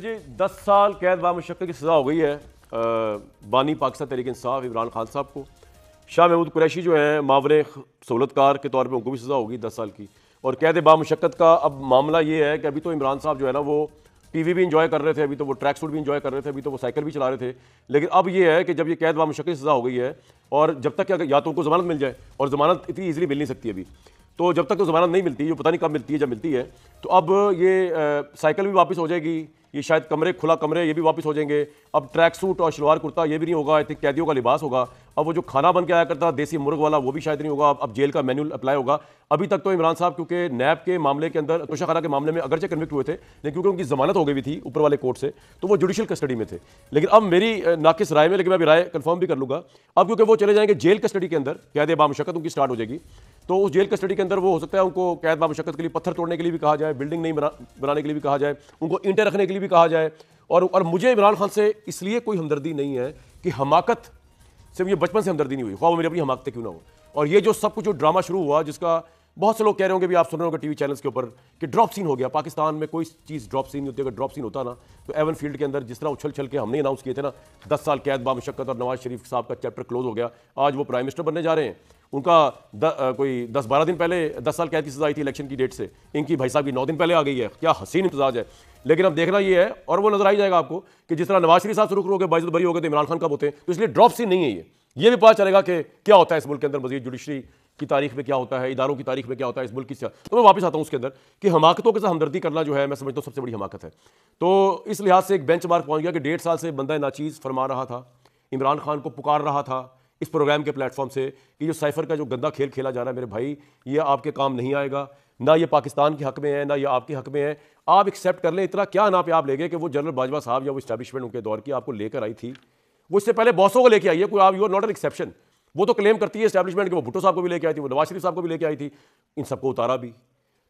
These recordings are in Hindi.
जी 10 साल कैद बामुशक्कत की सज़ा हो गई है बानी पाकिस्तान तहरीक इंसाफ इमरान खान साहब को। शाह महमूद कुरैशी जो हैं मावरे सहूलतकार के तौर पर उनको भी सज़ा होगी 10 साल की। और कैद बामुशक्कत का अब मामला ये है कि अभी तो इमरान साहब जो है ना वो टीवी भी इंजॉय कर रहे थे, अभी तो वो ट्रैक सूट भी इंजॉय कर रहे थे, अभी तो वो साइकिल भी चला रहे थे। लेकिन अब ये है कि जब ये कैद बामुशक्कत की सज़ा हो गई है और जब तक या तो उनको ज़मानत मिल जाए, और ज़मानत इतनी ईजिली मिल नहीं सकती अभी, तो जब तक तो ज़मानत नहीं मिलती, जो पता नहीं कब मिलती है, जब मिलती है तो अब ये साइकिल भी वापस हो जाएगी, ये शायद कमरे खुला कमरे ये भी वापस हो जाएंगे। अब ट्रैक सूट और शलवार कुर्ता ये भी नहीं होगा, आई थिंक कैदियों का लिबास होगा। अब वो जो खाना बन के आया करता देसी मुर्ग वाला वो भी शायद नहीं होगा, अब जेल का मैनुअल अप्लाई होगा। अभी तक तो इमरान साहब क्योंकि नैब के मामले के अंदर, तोशाखाना के मामले में अगरचे कन्विक्ट हुए थे, लेकिन क्योंकि उनकी जमानत हो गई थी ऊपर वाले कोर्ट से, तो वो जुडिशल कस्टडी में थे। लेकिन अब मेरी नाकिस राय में, लेकिन मैं अभी राय कंफर्म भी कर लूंगा, अब क्योंकि वो चले जाएंगे जेल कस्टडी के अंदर, कैद बामुशक्कत उनकी स्टार्ट हो जाएगी, तो उस जेल कस्टडी के अंदर वो हो सकता है उनको कैद बामुशक्कत के लिए पत्थर तोड़ने के लिए भी कहा जाए, बिल्डिंग नहीं बनाने के लिए भी कहा जाए, उनको ईंटें रखने के लिए भी कहा जाए। और मुझे इमरान खान से इसलिए कोई हमदर्दी नहीं है कि हमाकत से मुझे बचपन से हमदर्दी नहीं हुई, ख्वाह मेरी अपनी हमाकतें क्यों ना हो। और ये जो सब कुछ जो ड्रामा शुरू हुआ, जिसका बहुत से लोग कह रहे होंगे भी, आप सुन रहे होंगे टीवी चैनल्स के ऊपर कि ड्रॉप सीन हो गया। पाकिस्तान में कोई चीज़ ड्रॉप सीन नहीं होती। अगर ड्रॉप सीन होता ना तो एवन फील्ड के अंदर जिस तरह उछल छल के हमने अनाउंस किए थे ना 10 साल कैद बामुशक्कत और नवाज शरीफ साहब का चैप्टर क्लोज हो गया, आज वो प्राइम मिनिस्टर बनने जा रहे हैं। उनका कोई 10-12 दिन पहले 10 साल कैद की सजा आई थी इलेक्शन की डेट से, इनकी भाई साहब की 9 दिन पहले आ गई है। क्या हसीन इम्तजाज है। लेकिन अब देखना ये है, और वो नजर आ ही जाएगा आपको कि जिस तरह नवाज शरीफ साहब शुरू हो गए, बाइज्जत बरी हो गए, तो इमरान खान कब होते हैं। तो इसलिए ड्रॉप सीन नहीं है ये भी पता चलेगा कि क्या होता है इस मुल्क के अंदर, मजीद जुडिशरी की तारीख में क्या होता है, इदारों की तारीख में क्या होता है इस मुल्क की। तो मैं वापस आता हूं उसके अंदर कि हमाकतों के साथ हमदर्दी करना जो है मैं समझता हूं सबसे बड़ी हमाकत है। तो इस लिहाज से एक बेंच मार्क पहुंच गया कि 1.5 साल से बंदा नाचीज़ फरमा रहा था, इमरान खान को पुकार रहा था इस प्रोग्राम के प्लेटफॉर्म से कि जो साइफर का जो गंदा खेल खेला जा रहा है मेरे भाई, ये आपके काम नहीं आएगा, ना ये पाकिस्तान के हक में है, ना ये आपके हक में है। आप एक्सेप्ट कर लें, इतना क्या ना पे आप ले गए कि वो जनरल बाजवा साहब या वो इस्टेब्लिशमेंट उनके दौर की आपको लेकर आई थी, वो इससे पहले बॉसों को लेकर आई है। कोई आप, you are not an exception. वो तो क्लेम करती है इस्टेब्लिशमेंट के, वो भुट्टो साहब को भी लेकर आई थी, वो नवाज शरीफ साहब को भी लेकर आई थी, इन सबको उतारा भी।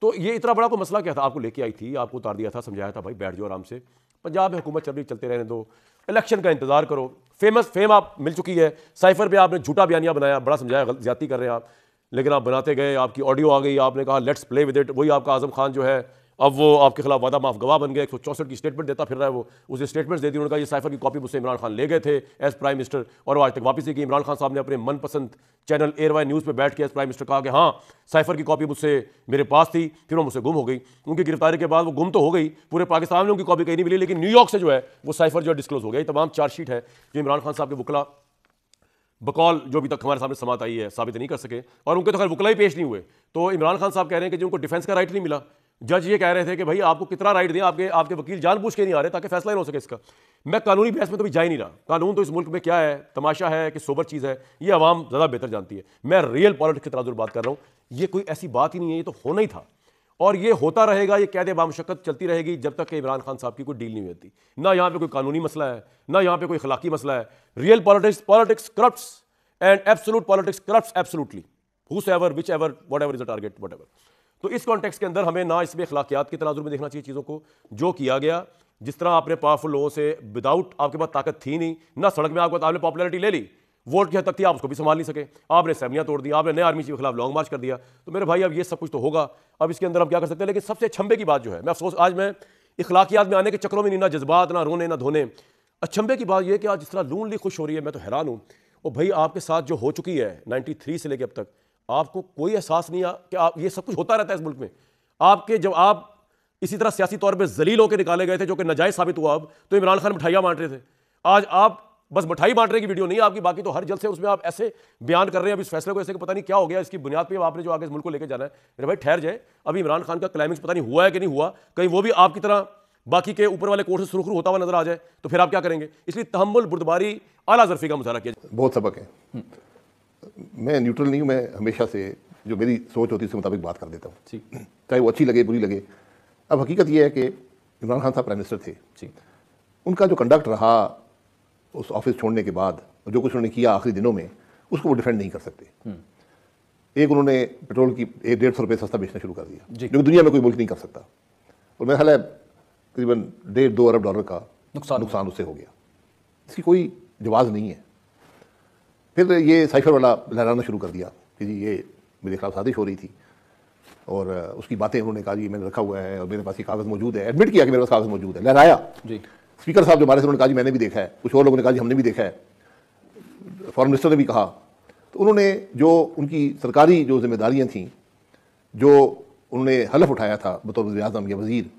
तो ये इतना बड़ा कोई मसला क्या था, आपको लेके आई थी, आपको उतार दिया था, समझाया था भाई बैठ जाओ आराम से, पंजाब में हुकूमत चल रही, चलते रहने दो, इलेक्शन का इंतजार करो। फेम आप मिल चुकी है, साइफर पे आपने झूठा बयानिया बनाया, बड़ा समझाया ज्यादती कर रहे हैं आप, लेकिन आप बनाते गए, आपकी ऑडियो आ गई, आपने कहा लेट्स प्ले विद इट। वही आपका आजम खान जो है अब वो आपके खिलाफ वादा माफ गवाह बन गया, 164 की स्टेटमेंट देता फिर रहा है। वो उसे स्टेटमेंट्स दे दी, उन्होंने कहा ये साइफर की कॉपी मुझसे इमरान खान ले गए थे एज प्राइम मिनिस्टर, और वो आज तक वापस ही कि इमरान खान साहब ने अपने मनपसंद चैनल एयरवाई न्यूज़ पे बैठ के एज प्राइम मिनिस्टर कहा कि हाँ साइफर की कॉपी मुझसे मेरे पास थी, फिर वो मुझसे गुम हो गई। उनकी गिरफ्तारी के बाद वो गुम तो हो गई, पूरे पाकिस्तान में उनकी कॉपी कहीं नहीं मिली, लेकिन न्यूयॉर्क से जो है वो साइफर जो है डिस्क्लोज हो गया। ये तमाम चार्जशीट है जो इमरान खान साहब के वकला बकौल जो अभी तक हमारे सामने समात आई है साबित नहीं कर सके, और उनके तो खैर वकला ही पेश नहीं हुए। तो इमरान खान साहब कह रहे हैं कि जो उनको डिफेंस का राइट नहीं मिला। जज ये कह रहे थे कि भाई आपको कितना राइट दें, आपके वकील जानबूझ के नहीं आ रहे ताकि फैसला ही हो सके इसका। मैं कानूनी बहस में तो भी जा ही नहीं रहा। कानून तो इस मुल्क में क्या है, तमाशा है कि सोबर चीज़ है, ये आवाम ज़्यादा बेहतर जानती है। मैं रियल पॉलिटिक्स की तराजुर बात कर रहा हूँ, ये कोई ऐसी बात ही नहीं है, ये तो होना ही था और ये होता रहेगा। ये कैद बामुशक्कत चलती रहेगी जब तक कि इमरान खान साहब की कोई डील नहीं होती। ना यहाँ पे कोई कानूनी मसला है, ना यहाँ पे कोई अखलाकी मसला है। Real politics corrupts and absolute politics corrupts absolutely, whosoever, whichever, whatever is the target, whatever। तो इस कॉन्टेक्स्ट के अंदर हमें ना इसमें अखलाकियात की तनाजुर में देखना चाहिए चीज़ों को, जो किया गया, जिस तरह आपने पावरफुल लोगों से विदाउट, आपके पास ताकत थी नहीं ना, सड़क में आपने पॉपुलैरिटी ले ली, वोट की हद तक थी, आप उसको भी संभाल नहीं सके, आपने असेंबलियां तोड़ दी, आपने नए आर्मी चीफ के खिलाफ लॉन्ग मार्च कर दिया। तो मेरे भाई अब ये सब कुछ तो होगा, अब इसके अंदर हम क्या कर सकते हैं। लेकिन सबसे अचंभे की बात जो है, मैं अफसोस आज मैं इखलाकियात में आने के चक्रों में नहीं, ना जज्बात, ना रोने, ना धोने, अचंभे की बात यह कि आज जिस तरह लून ली खुश हो रही है, मैं तो हैरान हूँ। और भाई आपके साथ जो हो चुकी है 93 से लेकर अब तक, आपको कोई एहसास नहीं है कि आप, ये सब कुछ होता रहता है इस मुल्क में। आपके जब आप इसी तरह सियासी तौर पे जलील होकर निकाले गए थे, जो कि नाजायज साबित हुआ, अब तो इमरान खान मिठाइयां बांट रहे थे। आज आप बस मिठाई बांटने की वीडियो नहीं है आपकी, बाकी तो हर जलसे उसमें आप ऐसे बयान कर रहे हैं अब इस फैसले को ऐसे कि पता नहीं क्या हो गया, इसकी बुनियाद पे आपने जो आगे इस मुल्क को लेकर जाना है। मेरे भाई ठहर जाए, अभी इमरान खान का क्लाइमेक्स पता नहीं हुआ है कि नहीं हुआ, कहीं वो भी आपकी तरह बाकी के ऊपर वाले कोर्ट से सुरखरू होता हुआ नजर आ जाए तो फिर आप क्या करेंगे। इसलिए तहम्मुल, बुर्दबारी, आला ज़र्फ़ी का मुज़ाहरा किया। बहुत सबक है। मैं न्यूट्रल नहीं हूँ, मैं हमेशा से जो मेरी सोच होती है उसके मुताबिक बात कर देता हूँ, चाहे वो अच्छी लगे बुरी लगे। अब हकीकत ये है कि इमरान खान साहब प्राइम मिनिस्टर थे, उनका जो कंडक्ट रहा उस ऑफिस छोड़ने के बाद, जो कुछ उन्होंने किया आखिरी दिनों में, उसको वो डिफेंड नहीं कर सकते। एक उन्होंने पेट्रोल की 150 रुपये सस्ता बेचना शुरू कर दिया, जो दुनिया में कोई मुल्क नहीं कर सकता, और मेरा ख्याल है तकरीबन 1.5-2 अरब डॉलर का नुकसान उससे हो गया। इसकी कोई जवाब नहीं है। फिर ये साइफर वाला लहराना शुरू कर दिया कि जी ये मेरे खिलाफ साजिश हो रही थी। और उसकी बातें उन्होंने कहा जी मैंने रखा हुआ है और मेरे पास ये कागज़ मौजूद है, एडमिट किया कि मेरे पास कागज़ मौजूद है, लहराया जी। स्पीकर साहब जो हमारे से उन्होंने कहा जी मैंने भी देखा है, कुछ और लोगों ने कहा जी हमने भी देखा है, फॉरेन मिनिस्टर ने भी कहा। तो उन्होंने जो उनकी सरकारी जो जिम्मेदारियाँ थीं, जो उन्होंने हलफ उठाया था बतौर वज़ीर-ए-आज़म या वज़ीर,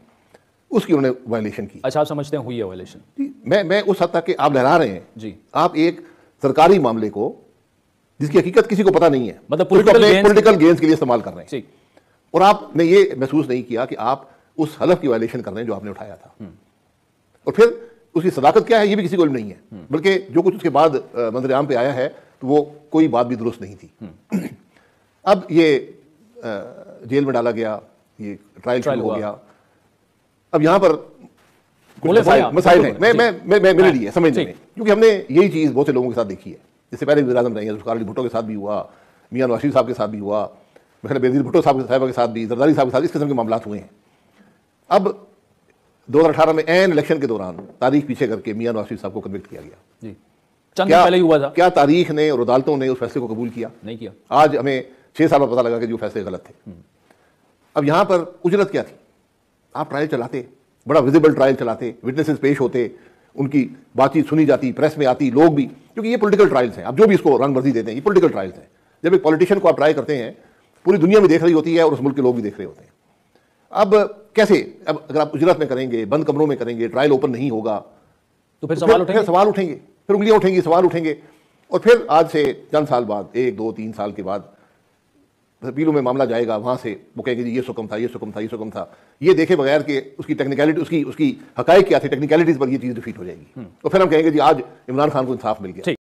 उसकी उन्होंने वायलेशन की। अच्छा, आप समझते हैं हुई है वायलेशन? जी, मैं उस हद तक कि आप लहरा रहे हैं जी, आप एक सरकारी मामले को जिसकी हकीकत किसी को पता नहीं है, मतलब पॉलिटिकल गेन्स के लिए इस्तेमाल कर रहे हैं जी। और आपने ये महसूस नहीं किया कि आप उस हलफ की वायलेशन कर रहे हैं जो आपने उठाया था। और फिर उसकी सदाकत क्या है ये भी किसी को नहीं है, बल्कि जो कुछ उसके बाद मंजर आम पे आया है तो वो कोई बात भी दुरुस्त नहीं थी। अब ये जेल में डाला गया, ये ट्रायल शुरू हो गया। अब यहां पर मसाइल हैं मेरे लिए समझने में, क्योंकि हमने यही चीज़ बहुत से लोगों के साथ देखी है। इससे पहले वज़ीर-ए-आज़म रहे हैं, जुल्फ़िकार अली भुट्टो के साथ भी हुआ, मियां नवाज शरीफ साहब के साथ भी हुआ, मेरे बेनज़ीर भुट्टो साहब के साथ भी, जरदारी साहब के साथ इस किस्म के मामला हुए हैं। अब 2018 में एन इलेक्शन के दौरान तारीख पीछे करके मियां नवाज शरीफ साहब को कन्विक्ट किया गया जी। चंद दिन पहले हुआ था। क्या तारीख ने और अदालतों ने उस फैसले को कबूल किया? नहीं किया। आज हमें 6 साल बाद पता लगा कि जो फैसले गलत थे। अब यहां पर उजरत क्या थी? आप ट्रायल चलाते, बड़ा विजिबल ट्रायल चलाते, विटनेसेस पेश होते, उनकी बातचीत सुनी जाती, प्रेस में आती, लोग भी, क्योंकि ये पॉलिटिकल ट्रायल्स हैं। आप जो भी इसको रंगवर्दी देते हैं, ये पॉलिटिकल ट्रायल्स हैं। जब एक पॉलिटिशियन को आप ट्राई करते हैं, पूरी दुनिया में देख रही होती है और उस मुल्क के लोग भी देख रहे होते हैं। अब कैसे, अब अगर आप उजरत में करेंगे, बंद कमरों में करेंगे, ट्रायल ओपन नहीं होगा तो फिर सवाल उठेंगे, फिर उंगलियां उठेंगी, सवाल उठेंगे। और फिर आज से चंद साल बाद, 1, 2, 3 साल के बाद पीलू में मामला जाएगा, वहां से वो कहेंगे जी ये सुकम था, ये सुकम था, ये सुकम था, ये देखे बगैर के उसकी टेक्निकलिटी, उसकी हकाइक क्या थी, टेक्निकलिटीज पर ये चीज डिफीट हो जाएगी। तो फिर हम कहेंगे जी आज इमरान खान को इंसाफ मिल गया।